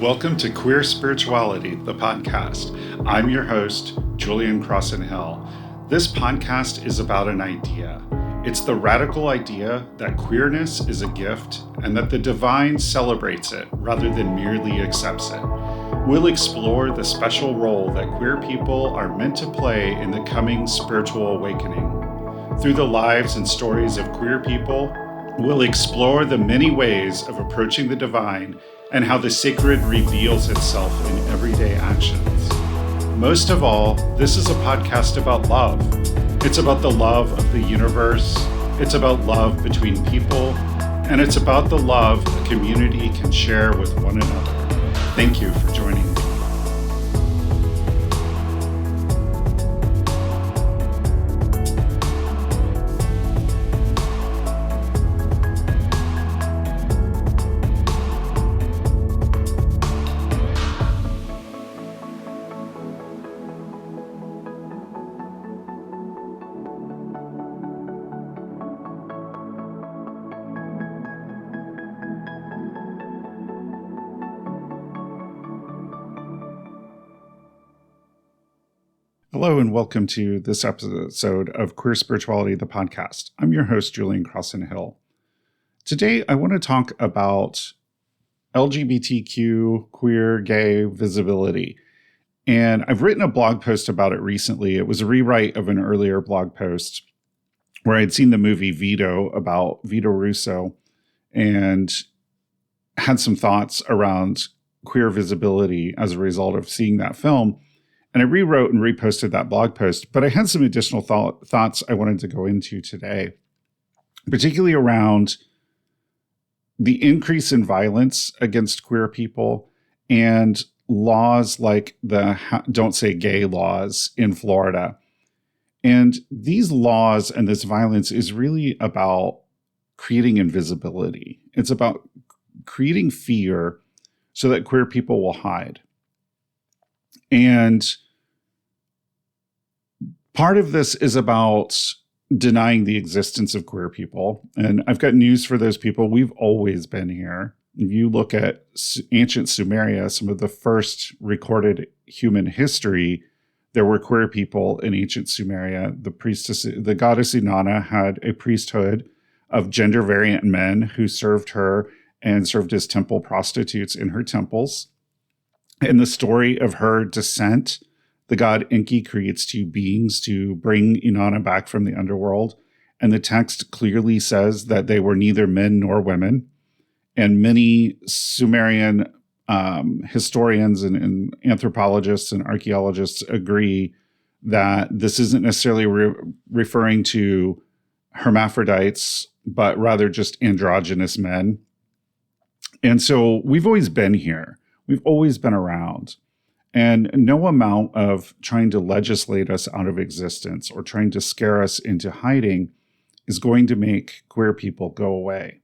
Welcome to Queer Spirituality, the podcast. I'm your host, Julian Crosson-Hill. This podcast is about an idea. It's the radical idea that queerness is a gift and that the divine celebrates it rather than merely accepts it. We'll explore the special role that queer people are meant to play in the coming spiritual awakening. Through the lives and stories of queer people, we'll explore the many ways of approaching the divine and how the sacred reveals itself in everyday actions. Most of all, this is a podcast about love. It's about the love of the universe, it's about love between people, and it's about the love a community can share with one another. Thank you for joining me. Hello and welcome to this episode of Queer Spirituality, the podcast. I'm your host, Julian Crosson-Hill. Today, I want to talk about LGBTQ, queer, gay visibility. And I've written a blog post about it recently. It was a rewrite of an earlier blog post where I'd seen the movie Vito about Vito Russo and had some thoughts around queer visibility as a result of seeing that film. And I rewrote and reposted that blog post, but I had some additional thoughts I wanted to go into today, particularly around the increase in violence against queer people and laws like the Don't Say Gay laws in Florida. And these laws and this violence is really about creating invisibility. It's about creating fear so that queer people will hide. And part of this is about denying the existence of queer people. And I've got news for those people. We've always been here. If you look at ancient Sumeria, some of the first recorded human history, there were queer people in ancient Sumeria. The goddess Inanna had a priesthood of gender variant men who served her and served as temple prostitutes in her temples. In the story of her descent, the god Enki creates two beings to bring Inanna back from the underworld. And the text clearly says that they were neither men nor women. And many Sumerian historians and anthropologists and archaeologists agree that this isn't necessarily referring to hermaphrodites, but rather just androgynous men. And so we've always been here. We've always been around. And no amount of trying to legislate us out of existence or trying to scare us into hiding is going to make queer people go away.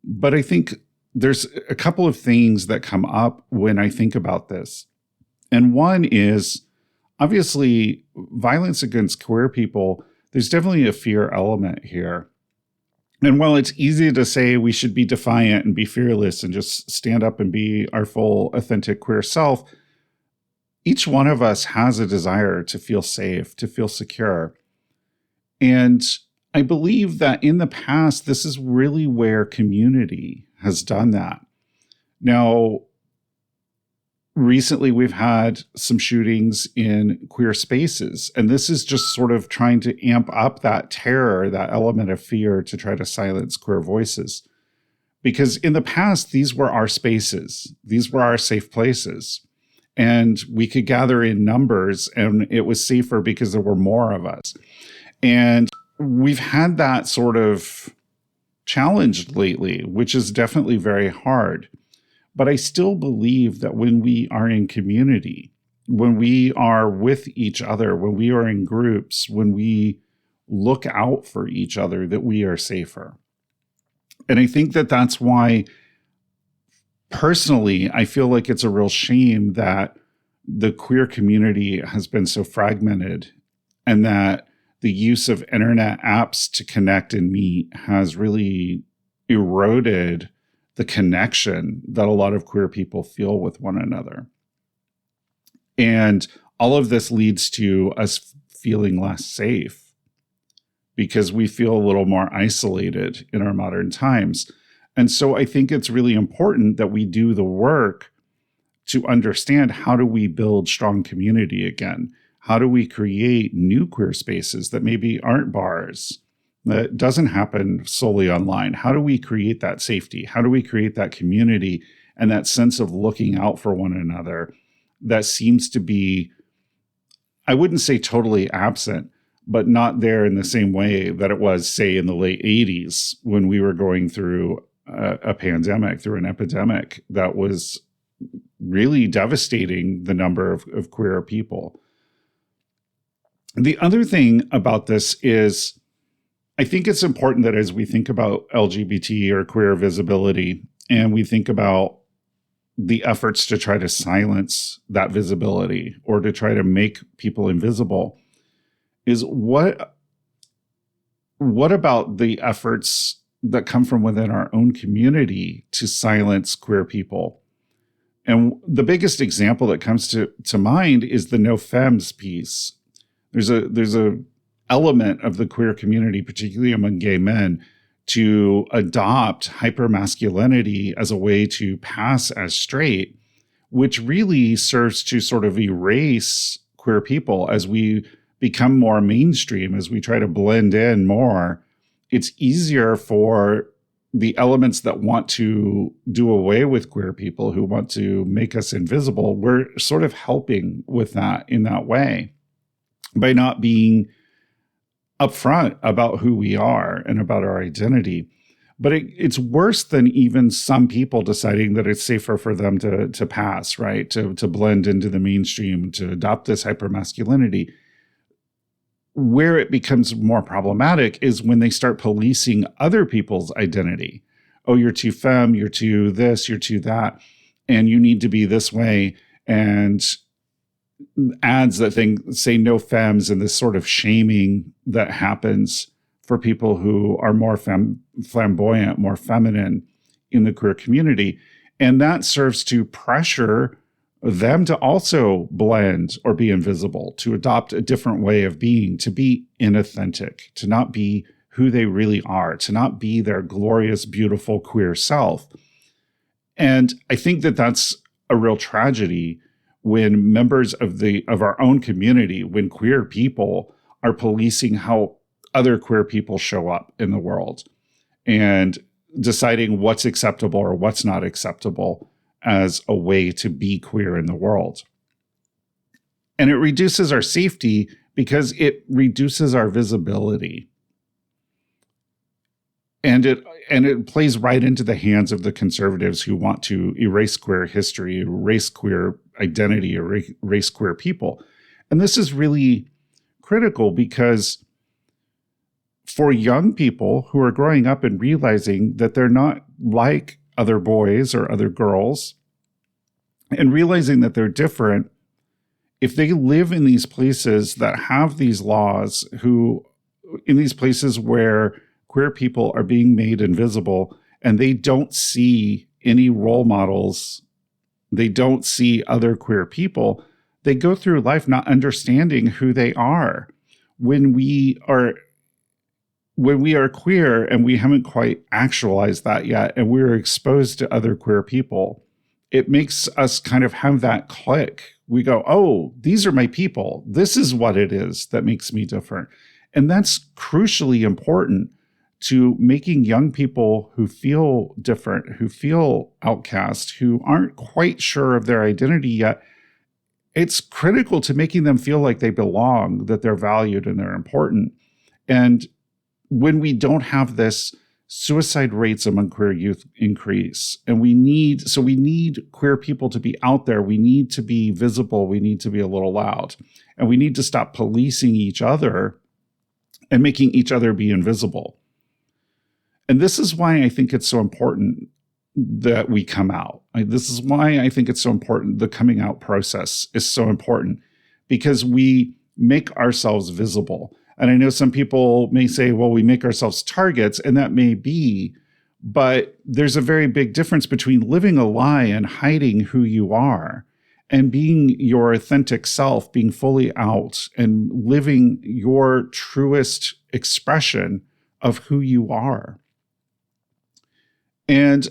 But I think there's a couple of things that come up when I think about this. And one is, obviously, violence against queer people, there's definitely a fear element here. And while it's easy to say we should be defiant and be fearless and just stand up and be our full, authentic queer self, each one of us has a desire to feel safe, to feel secure. And I believe that in the past, this is really where community has done that. Now, recently we've had some shootings in queer spaces, and this is just sort of trying to amp up that terror, that element of fear to try to silence queer voices. Because in the past, these were our spaces. These were our safe places. And we could gather in numbers, and it was safer because there were more of us. And we've had that sort of challenged lately, which is definitely very hard. But I still believe that when we are in community, when we are with each other, when we are in groups, when we look out for each other, that we are safer. And I think that that's why, personally, I feel like it's a real shame that the queer community has been so fragmented and that the use of internet apps to connect and meet has really eroded the connection that a lot of queer people feel with one another. And all of this leads to us feeling less safe because we feel a little more isolated in our modern times. And so I think it's really important that we do the work to understand, how do we build strong community again? How do we create new queer spaces that maybe aren't bars, that doesn't happen solely online? How do we create that safety? How do we create that community and that sense of looking out for one another that seems to be, I wouldn't say totally absent, but not there in the same way that it was, say, in the late 80s when we were going through a pandemic, through an epidemic that was really devastating the number of queer people. The other thing about this is, I think it's important that as we think about LGBT or queer visibility, and we think about the efforts to try to silence that visibility or to try to make people invisible, is what about the efforts that come from within our own community to silence queer people? And the biggest example that comes to mind is the No Femmes piece. There's a element of the queer community, particularly among gay men, to adopt hypermasculinity as a way to pass as straight, which really serves to sort of erase queer people as we become more mainstream, as we try to blend in more. It's easier for the elements that want to do away with queer people, who want to make us invisible. We're sort of helping with that in that way by not being upfront about who we are and about our identity. But it's worse than even some people deciding that it's safer for them to pass, right? To blend into the mainstream, to adopt this hypermasculinity. Where it becomes more problematic is when they start policing other people's identity. Oh, you're too femme, you're too this, you're too that, and you need to be this way. And ads that say no femmes, and this sort of shaming that happens for people who are more flamboyant, more feminine in the queer community. And that serves to pressure them to also blend or be invisible, to adopt a different way of being, to be inauthentic, to not be who they really are, to not be their glorious, beautiful queer self. And I think that that's a real tragedy when members of our own community, when queer people are policing how other queer people show up in the world and deciding what's acceptable or what's not acceptable as a way to be queer in the world. And it reduces our safety because it reduces our visibility. And it plays right into the hands of the conservatives who want to erase queer history, erase queer identity, erase queer people. And this is really critical because for young people who are growing up and realizing that they're not like other boys or other girls, and realizing that they're different, if they live in these places that have these laws, in these places where queer people are being made invisible, and they don't see any role models, they don't see other queer people, they go through life not understanding who they are. When we are queer and we haven't quite actualized that yet, and we're exposed to other queer people, it makes us kind of have that click. We go, oh, these are my people. This is what it is that makes me different. And that's crucially important to making young people who feel different, who feel outcast, who aren't quite sure of their identity yet. It's critical to making them feel like they belong, that they're valued and they're important. And when we don't have this, suicide rates among queer youth increase. And we need queer people to be out there. We need to be visible. We need to be a little loud. And we need to stop policing each other and making each other be invisible. And this is why I think it's so important that we come out. This is why I think it's so important. The coming out process is so important because we make ourselves visible. And I know some people may say, well, we make ourselves targets, and that may be, But there's a very big difference between living a lie and hiding who you are and being your authentic self, being fully out and living your truest expression of who you are. And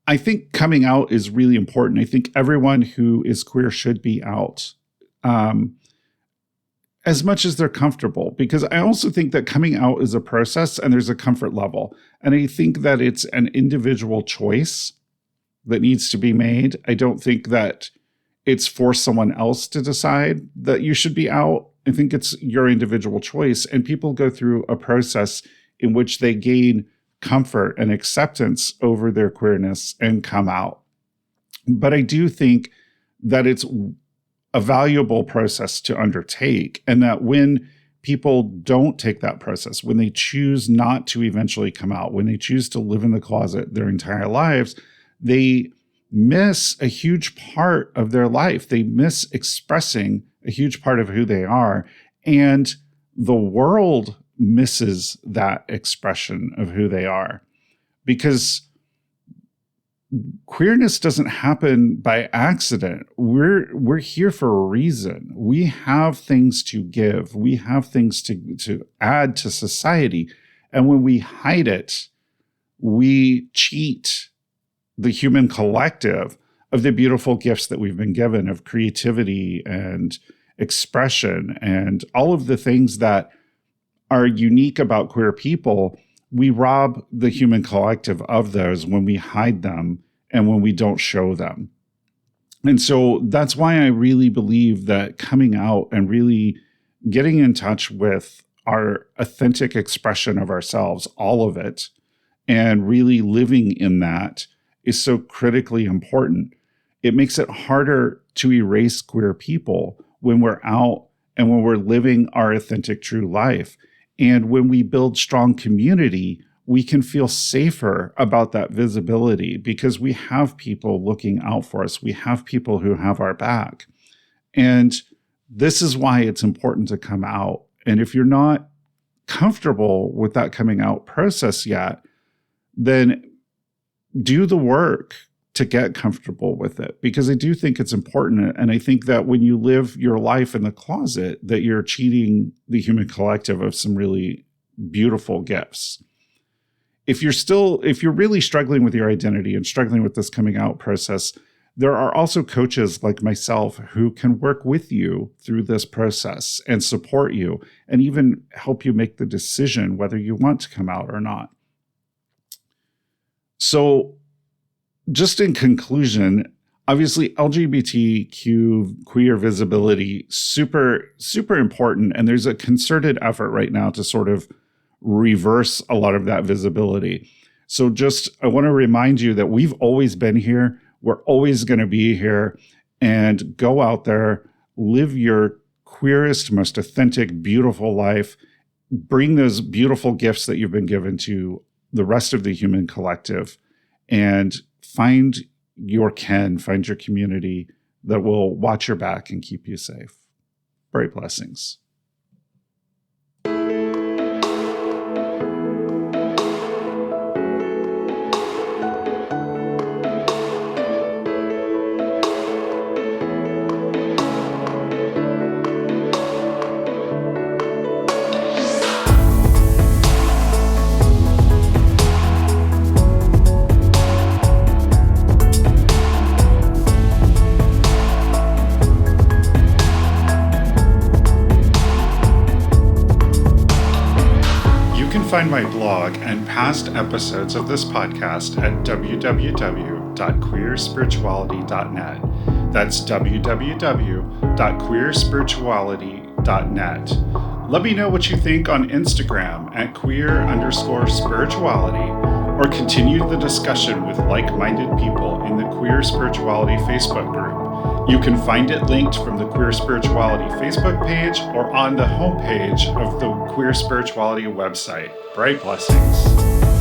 I think coming out is really important. I think everyone who is queer should be out as much as they're comfortable, because I also think that coming out is a process and there's a comfort level. And I think that it's an individual choice that needs to be made. I don't think that it's for someone else to decide that you should be out. I think it's your individual choice. And people go through a process in which they gain comfort and acceptance over their queerness and come out. But I do think that it's a valuable process to undertake, and that when people don't take that process, when they choose not to eventually come out, when they choose to live in the closet their entire lives, they miss a huge part of their life. They miss expressing a huge part of who they are, and the world misses that expression of who they are, because queerness doesn't happen by accident. We're here for a reason. We have things to give. We have things to add to society. And when we hide it, we cheat the human collective of the beautiful gifts that we've been given of creativity and expression and all of the things that are unique about queer people. We rob the human collective of those when we hide them and when we don't show them. And so that's why I really believe that coming out and really getting in touch with our authentic expression of ourselves, all of it, and really living in that is so critically important. It makes it harder to erase queer people when we're out and when we're living our authentic, true life. And when we build strong community, we can feel safer about that visibility because we have people looking out for us. We have people who have our back. And this is why it's important to come out. And if you're not comfortable with that coming out process yet, then do the work to get comfortable with it, because I do think it's important. And I think that when you live your life in the closet, that you're cheating the human collective of some really beautiful gifts. If you're really struggling with your identity and struggling with this coming out process, there are also coaches like myself who can work with you through this process and support you and even help you make the decision whether you want to come out or not. So just in conclusion, obviously LGBTQ queer visibility, super, super important. And there's a concerted effort right now to sort of reverse a lot of that visibility. So I want to remind you that we've always been here. We're always going to be here, and go out there, live your queerest, most authentic, beautiful life. Bring those beautiful gifts that you've been given to the rest of the human collective, and find your find your community that will watch your back and keep you safe. Bright blessings. Find my blog and past episodes of this podcast at www.queerspirituality.net. That's www.queerspirituality.net. Let me know what you think on Instagram at queer_spirituality, or continue the discussion with like-minded people in the Queer Spirituality Facebook group. You can find it linked from the Queer Spirituality Facebook page or on the homepage of the Queer Spirituality website. Bright blessings.